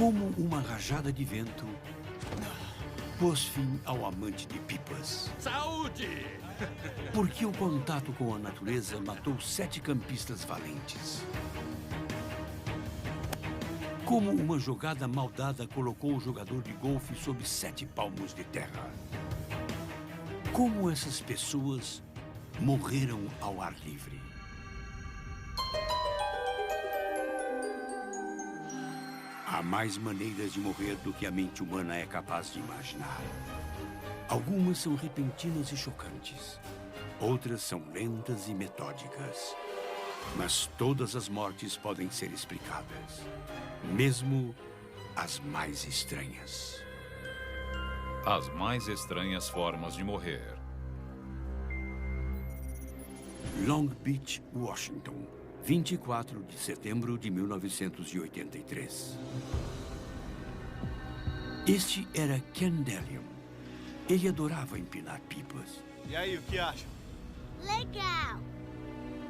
Como uma rajada de vento pôs fim ao amante de pipas. Saúde! Porque o contato com a natureza matou 7 campistas valentes. Como uma jogada maldada colocou o jogador de golfe sob 7 palmos de terra. Como essas pessoas morreram ao ar livre. Há mais maneiras de morrer do que a mente humana é capaz de imaginar. Algumas são repentinas e chocantes. Outras são lentas e metódicas. Mas todas as mortes podem ser explicadas. Mesmo as mais estranhas. As mais estranhas formas de morrer. Long Beach, Washington, 24 de setembro de 1983. Este era Ken Delium. Ele adorava empinar pipas. E aí, o que acha? Legal!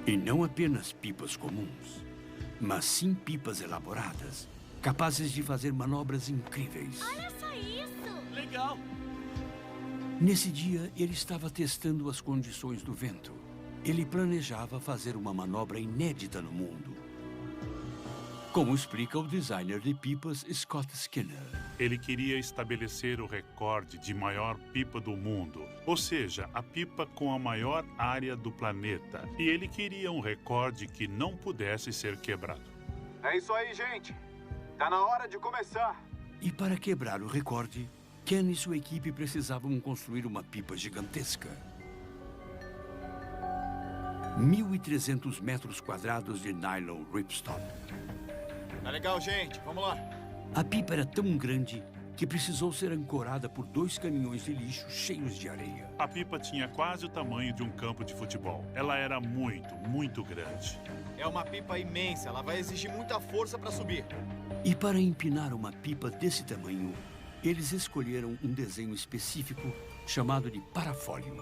E não apenas pipas comuns, mas sim pipas elaboradas, capazes de fazer manobras incríveis. Olha só isso! Legal! Nesse dia, ele estava testando as condições do vento. Ele planejava fazer uma manobra inédita no mundo. Como explica o designer de pipas Scott Skinner. Ele queria estabelecer o recorde de maior pipa do mundo, ou seja, a pipa com a maior área do planeta. E ele queria um recorde que não pudesse ser quebrado. É isso aí, gente. Tá na hora de começar. E para quebrar o recorde, Ken e sua equipe precisavam construir uma pipa gigantesca. 1.300 metros quadrados de nylon ripstop. Tá legal, gente. Vamos lá. A pipa era tão grande que precisou ser ancorada por 2 caminhões de lixo cheios de areia. A pipa tinha quase o tamanho de um campo de futebol. Ela era muito, muito grande. É uma pipa imensa. Ela vai exigir muita força para subir. E para empinar uma pipa desse tamanho, eles escolheram um desenho específico chamado de parafólio.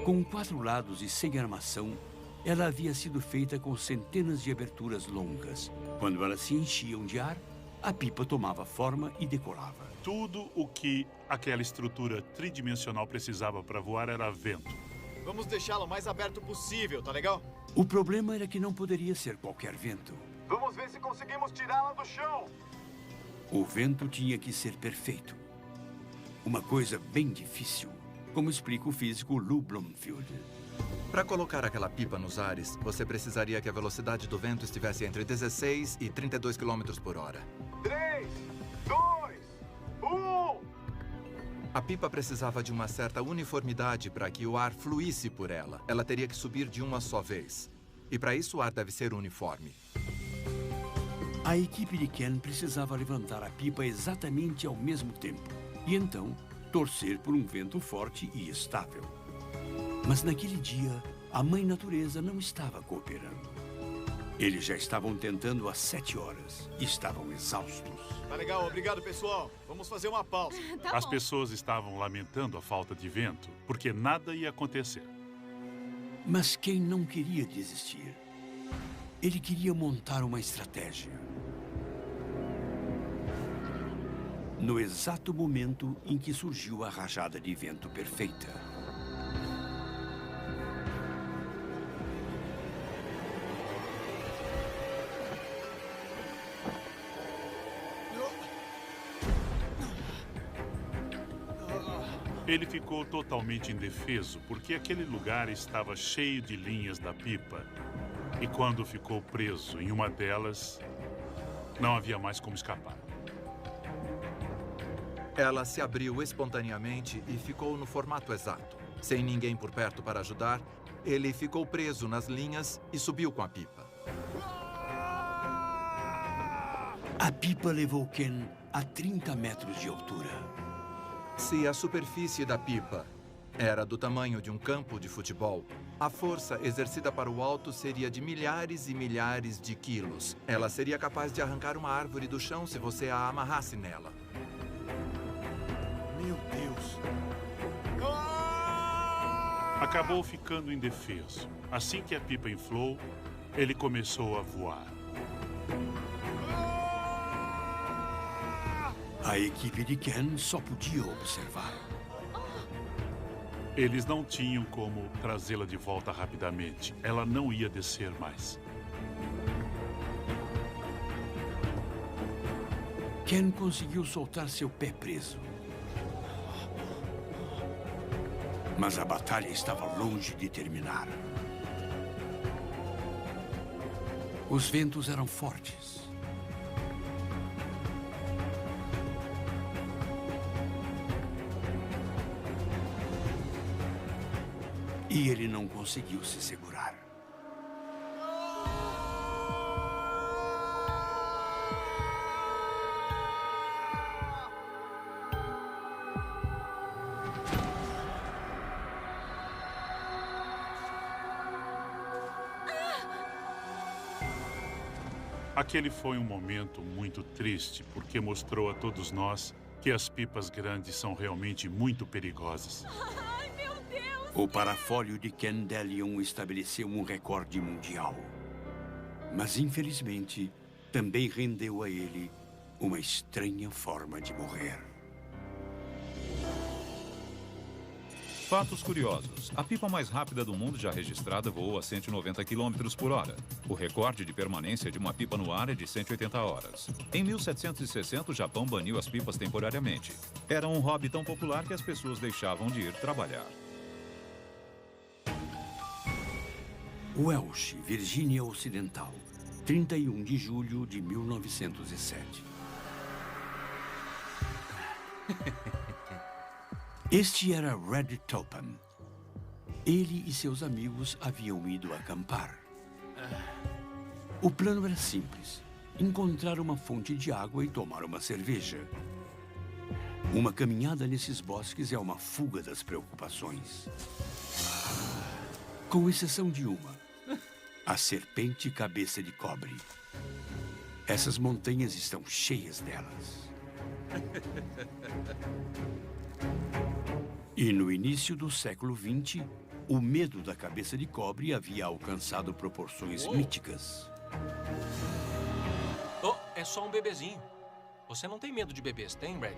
Com 4 lados e sem armação, ela havia sido feita com centenas de aberturas longas. Quando elas se enchiam de ar, a pipa tomava forma e decolava. Tudo o que aquela estrutura tridimensional precisava para voar era vento. Vamos deixá-lo o mais aberto possível, tá legal? O problema era que não poderia ser qualquer vento. Vamos ver se conseguimos tirá-la do chão. O vento tinha que ser perfeito. Uma coisa bem difícil, como explica o físico Lou Blomfield. Para colocar aquela pipa nos ares, você precisaria que a velocidade do vento estivesse entre 16 e 32 km por hora. 3, 2, 1... A pipa precisava de uma certa uniformidade para que o ar fluísse por ela. Ela teria que subir de uma só vez. E para isso o ar deve ser uniforme. A equipe de Ken precisava levantar a pipa exatamente ao mesmo tempo. E então, torcer por um vento forte e estável. Mas naquele dia, a Mãe Natureza não estava cooperando. Eles já estavam tentando há 7 horas e estavam exaustos. Tá legal, obrigado, pessoal. Vamos fazer uma pausa. As pessoas estavam lamentando a falta de vento, porque nada ia acontecer. Mas Ken não queria desistir. Ele queria montar uma estratégia. No exato momento em que surgiu a rajada de vento perfeita. Ele ficou totalmente indefeso, porque aquele lugar estava cheio de linhas da pipa. E quando ficou preso em uma delas, não havia mais como escapar. Ela se abriu espontaneamente e ficou no formato exato. Sem ninguém por perto para ajudar, ele ficou preso nas linhas e subiu com a pipa. A pipa levou Ken a 30 metros de altura. Se a superfície da pipa era do tamanho de um campo de futebol, a força exercida para o alto seria de milhares e milhares de quilos. Ela seria capaz de arrancar uma árvore do chão se você a amarrasse nela. Meu Deus. Acabou ficando indefeso. Assim que a pipa inflou, ele começou a voar. A equipe de Ken só podia observar. Eles não tinham como trazê-la de volta rapidamente. Ela não ia descer mais. Ken conseguiu soltar seu pé preso. Mas a batalha estava longe de terminar. Os ventos eram fortes. E ele não conseguiu se segurar. Aquele foi um momento muito triste, porque mostrou a todos nós que as pipas grandes são realmente muito perigosas. Ai, meu Deus! O parafólio de Ken Delion estabeleceu um recorde mundial. Mas, infelizmente, também rendeu a ele uma estranha forma de morrer. Fatos curiosos. A pipa mais rápida do mundo já registrada voou a 190 km por hora. O recorde de permanência de uma pipa no ar é de 180 horas. Em 1760, o Japão baniu as pipas temporariamente. Era um hobby tão popular que as pessoas deixavam de ir trabalhar. Welsh, Virgínia Ocidental, 31 de julho de 1907. Este era Red Topham. Ele e seus amigos haviam ido acampar. O plano era simples: encontrar uma fonte de água e tomar uma cerveja. Uma caminhada nesses bosques é uma fuga das preocupações. Com exceção de uma: a serpente cabeça de cobre. Essas montanhas estão cheias delas. E no início do século XX, o medo da cabeça de cobre havia alcançado proporções míticas. Oh, é só um bebezinho. Você não tem medo de bebês, tem, Red?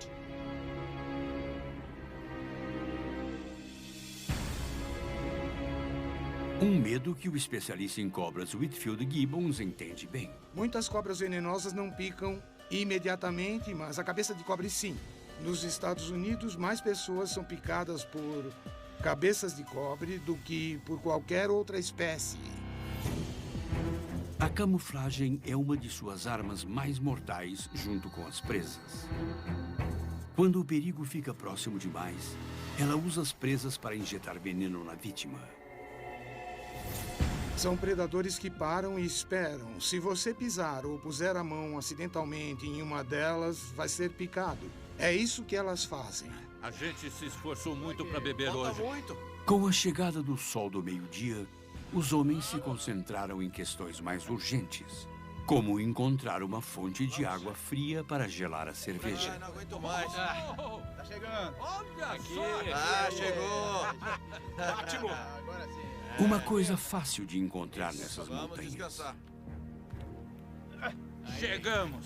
Um medo que o especialista em cobras Whitfield Gibbons entende bem. Muitas cobras venenosas não picam imediatamente, mas a cabeça de cobre sim. Nos Estados Unidos, mais pessoas são picadas por cabeças de cobre do que por qualquer outra espécie. A camuflagem é uma de suas armas mais mortais, junto com as presas. Quando o perigo fica próximo demais, ela usa as presas para injetar veneno na vítima. São predadores que param e esperam. Se você pisar ou puser a mão acidentalmente em uma delas, vai ser picado. É isso que elas fazem. A gente se esforçou muito para beber hoje. Com a chegada do sol do meio-dia, os homens se concentraram em questões mais urgentes, como encontrar uma fonte de água fria para gelar a cerveja. Não aguento mais. Tá chegando. Olha só. Chegou! Ótimo! Agora sim. Uma coisa fácil de encontrar nessas montanhas. Descansar. Chegamos.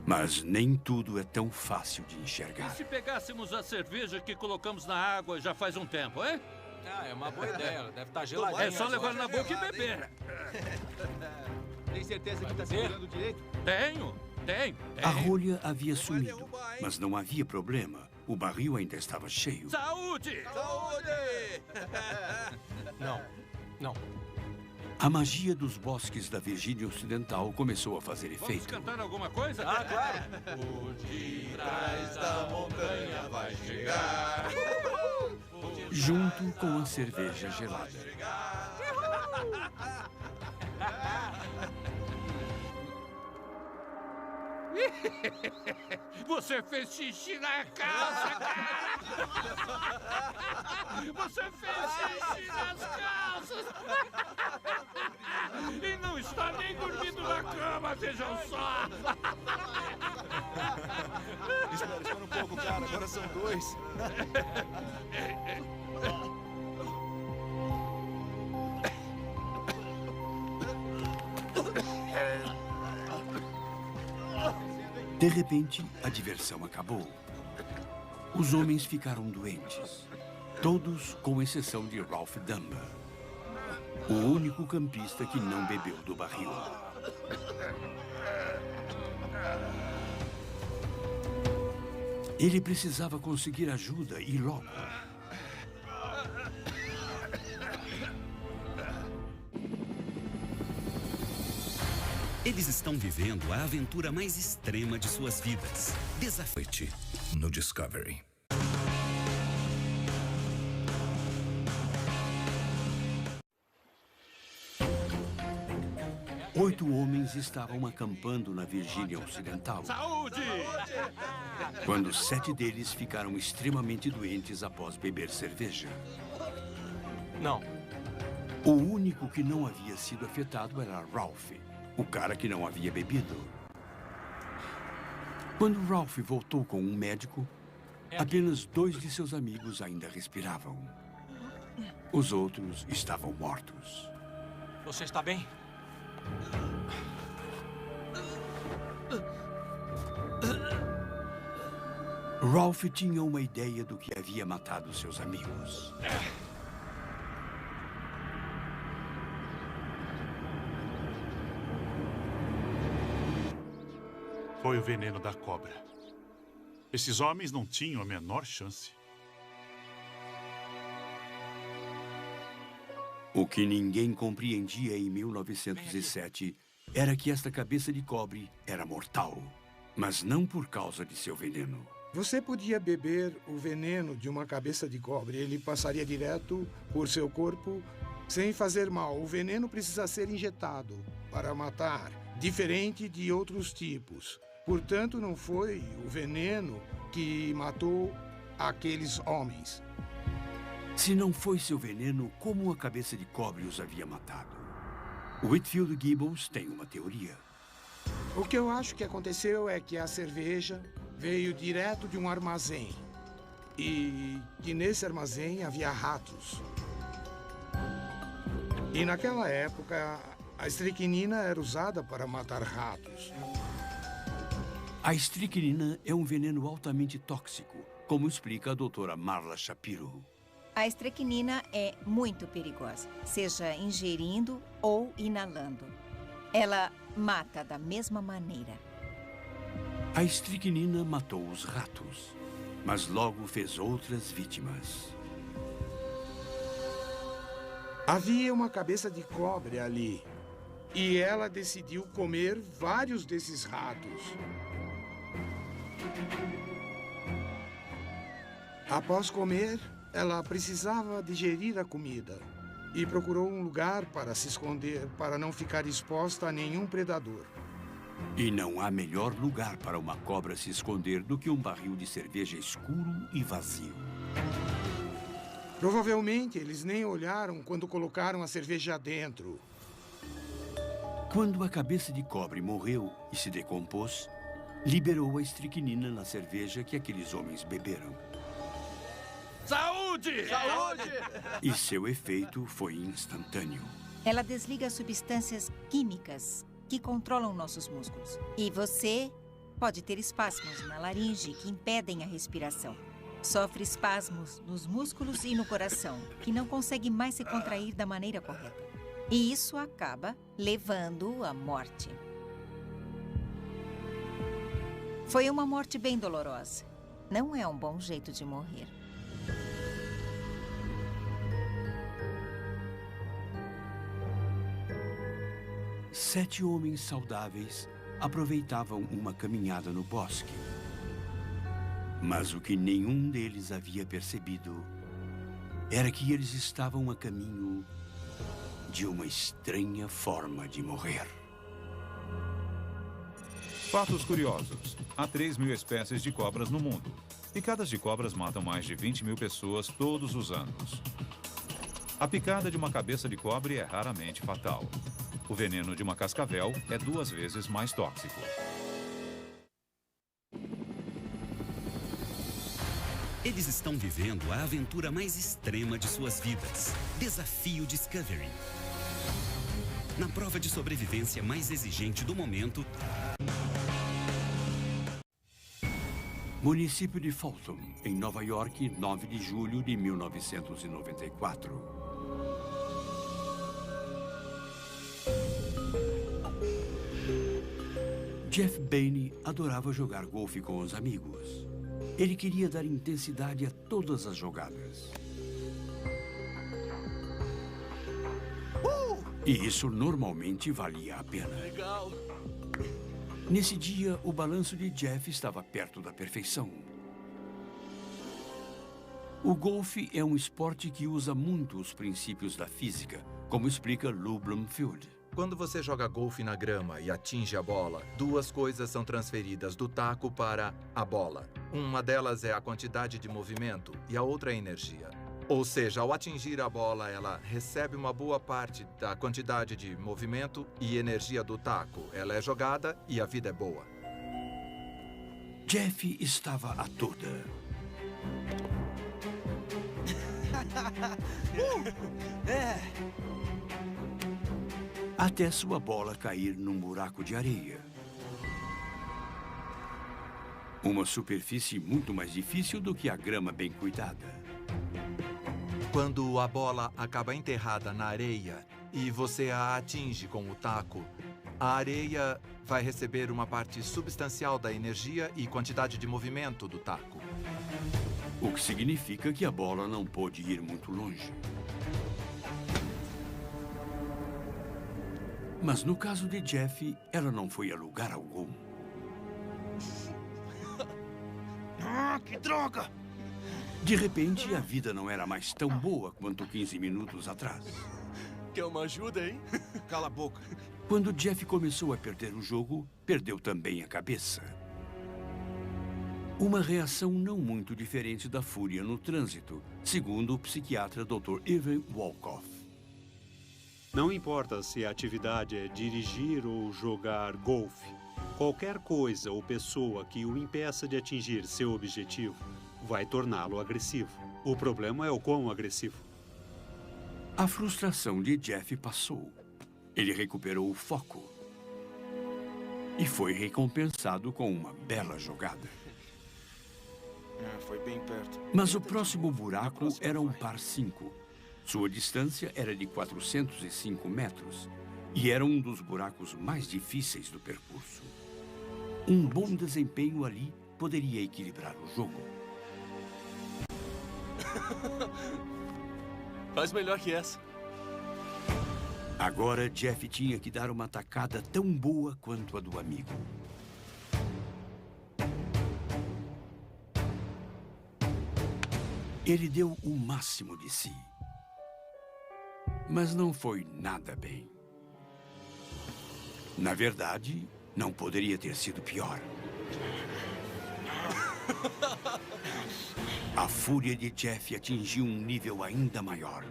Mas nem tudo é tão fácil de E enxergar. se pegássemos a cerveja que colocamos na água já faz um tempo, hein? Ah, é uma boa ideia. Ela deve estar geladinha. É só levar na boca e beber. Tem certeza que tá segurando direito? Tenho. A rolha havia sumido, mas não havia problema. O barril ainda estava cheio. Saúde! Não. A magia dos bosques da Virgínia Ocidental começou a fazer Vamos efeito. cantar alguma coisa? Ah, claro. O de trás da montanha vai chegar. Junto com a cerveja gelada. Você fez xixi na calça, cara! Você fez xixi nas calças! E não está nem dormindo na cama, vejam só! Espera um pouco, cara. Agora são dois. De repente, a diversão acabou. Os homens ficaram doentes. Todos, com exceção de Ralph Dunbar, o único campista que não bebeu do barril. Ele precisava conseguir ajuda e logo. Eles estão vivendo a aventura mais extrema de suas vidas. Desafio no Discovery. Oito homens estavam acampando na Virgínia Ocidental. Saúde! Quando 7 deles ficaram extremamente doentes após beber cerveja. Não. O único que não havia sido afetado era Ralph, o cara que não havia bebido. Quando Ralph voltou com um médico, apenas 2 de seus amigos ainda respiravam. Os outros estavam mortos. Você está bem? Ralph tinha uma ideia do que havia matado seus amigos. Foi o veneno da cobra. Esses homens não tinham a menor chance. O que ninguém compreendia em 1907 era que esta cabeça de cobre era mortal, mas não por causa de seu veneno. Você podia beber o veneno de uma cabeça de cobre. Ele passaria direto por seu corpo sem fazer mal. O veneno precisa ser injetado para matar, diferente de outros tipos. Portanto, não foi o veneno que matou aqueles homens. Se não foi seu veneno, como a cabeça de cobre os havia matado? Whitfield Gibbons tem uma teoria. O que eu acho que aconteceu é que a cerveja veio direto de um armazém. E que nesse armazém havia ratos. E naquela época, a estricnina era usada para matar ratos. A estricnina é um veneno altamente tóxico, como explica a doutora Marla Shapiro. A estricnina é muito perigosa, seja ingerindo ou inalando. Ela mata da mesma maneira. A estricnina matou os ratos, mas logo fez outras vítimas. Havia uma cabeça de cobre ali, e ela decidiu comer vários desses ratos. Após comer, ela precisava digerir a comida e procurou um lugar para se esconder, para não ficar exposta a nenhum predador. E não há melhor lugar para uma cobra se esconder do que um barril de cerveja escuro e vazio. Provavelmente eles nem olharam quando colocaram a cerveja dentro. Quando a cabeça de cobre morreu e se decompôs, liberou a estricnina na cerveja que aqueles homens beberam. Saúde! Saúde! E seu efeito foi instantâneo. Ela desliga substâncias químicas que controlam nossos músculos. E você pode ter espasmos na laringe que impedem a respiração. Sofre espasmos nos músculos e no coração, que não consegue mais se contrair da maneira correta. E isso acaba levando à morte. Foi uma morte bem dolorosa. Não é um bom jeito de morrer. Sete homens saudáveis aproveitavam uma caminhada no bosque. Mas o que nenhum deles havia percebido era que eles estavam a caminho de uma estranha forma de morrer. Fatos curiosos. Há 3.000 espécies de cobras no mundo. Picadas de cobras matam mais de 20.000 pessoas todos os anos. A picada de uma cabeça de cobre é raramente fatal. O veneno de uma cascavel é 2 vezes mais tóxico. Eles estão vivendo a aventura mais extrema de suas vidas. Desafio Discovery. Na prova de sobrevivência mais exigente do momento, Município de Fulton, em Nova York, 9 de julho de 1994. Jeff Bainey adorava jogar golfe com os amigos. Ele queria dar intensidade a todas as jogadas. E isso normalmente valia a pena. Legal. Nesse dia, o balanço de Jeff estava perto da perfeição. O golfe é um esporte que usa muito os princípios da física, como explica Lou Bloomfield. Quando você joga golfe na grama e atinge a bola, duas coisas são transferidas do taco para a bola. Uma delas é a quantidade de movimento e a outra é a energia. Ou seja, ao atingir a bola, ela recebe uma boa parte da quantidade de movimento e energia do taco. Ela é jogada e a vida é boa. Jeff estava a toda. Até sua bola cair num buraco de areia. Uma superfície muito mais difícil do que a grama bem cuidada. Quando a bola acaba enterrada na areia e você a atinge com o taco, a areia vai receber uma parte substancial da energia e quantidade de movimento do taco. O que significa que a bola não pôde ir muito longe. Mas no caso de Jeff, ela não foi a lugar algum. Ah, que droga! De repente, a vida não era mais tão boa quanto 15 minutos atrás. Quer uma ajuda, hein? Cala a boca. Quando Jeff começou a perder o jogo, perdeu também a cabeça. Uma reação não muito diferente da fúria no trânsito, segundo o psiquiatra Dr. Irving Wolkoff. Não importa se a atividade é dirigir ou jogar golfe. Qualquer coisa ou pessoa que o impeça de atingir seu objetivo vai torná-lo agressivo. O problema é o quão agressivo. A frustração de Jeff passou. Ele recuperou o foco. E foi recompensado com uma bela jogada. Foi bem perto. Mas o próximo buraco era um par 5. Sua distância era de 405 metros. E era um dos buracos mais difíceis do percurso. Um bom desempenho ali poderia equilibrar o jogo. Faz melhor que essa. Agora, Jeff tinha que dar uma tacada tão boa quanto a do amigo. Ele deu o máximo de si. Mas não foi nada bem. Na verdade, não poderia ter sido pior. A fúria de Jeff atingiu um nível ainda maior.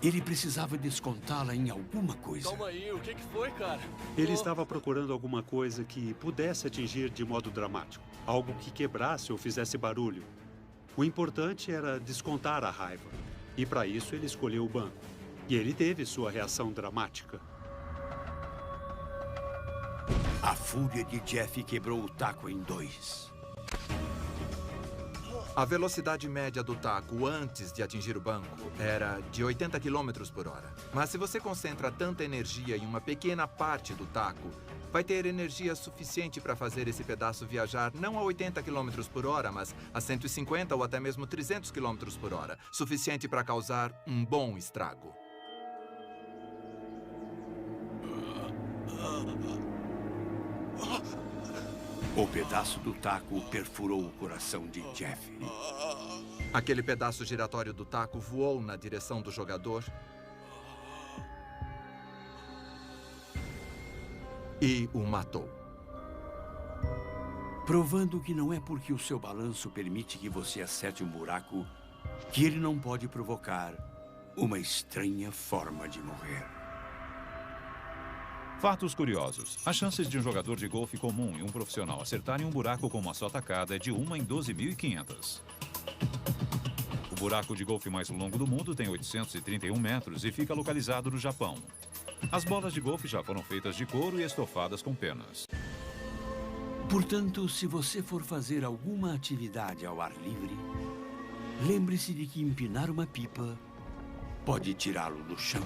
Ele precisava descontá-la em alguma coisa. Calma aí, o que foi, cara? Ele estava procurando alguma coisa que pudesse atingir de modo dramático. Algo que quebrasse ou fizesse barulho. O importante era descontar a raiva. E para isso ele escolheu o banco. E ele teve sua reação dramática. A fúria de Jeff quebrou o taco em 2. A velocidade média do taco antes de atingir o banco era de 80 km por hora. Mas se você concentra tanta energia em uma pequena parte do taco, vai ter energia suficiente para fazer esse pedaço viajar não a 80 km por hora, mas a 150 ou até mesmo 300 km por hora. Suficiente para causar um bom estrago. O pedaço do taco perfurou o coração de Jeff. Aquele pedaço giratório do taco voou na direção do jogador e o matou. Provando que não é porque o seu balanço permite que você acerte um buraco que ele não pode provocar uma estranha forma de morrer. Fatos curiosos. As chances de um jogador de golfe comum e um profissional acertarem um buraco com uma só tacada é de 1 em 12.500. O buraco de golfe mais longo do mundo tem 831 metros e fica localizado no Japão. As bolas de golfe já foram feitas de couro e estofadas com penas. Portanto, se você for fazer alguma atividade ao ar livre, lembre-se de que empinar uma pipa pode tirá-lo do chão.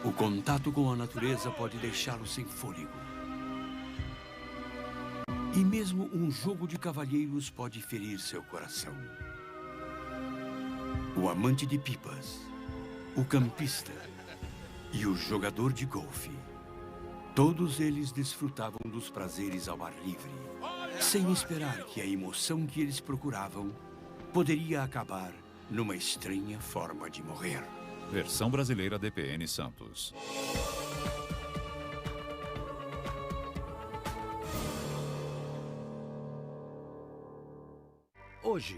O contato com a natureza pode deixá-lo sem fôlego. E mesmo um jogo de cavalheiros pode ferir seu coração. O amante de pipas, o campista e o jogador de golfe, todos eles desfrutavam dos prazeres ao ar livre, sem esperar que a emoção que eles procuravam poderia acabar numa estranha forma de morrer. Versão brasileira DPN Santos. Hoje,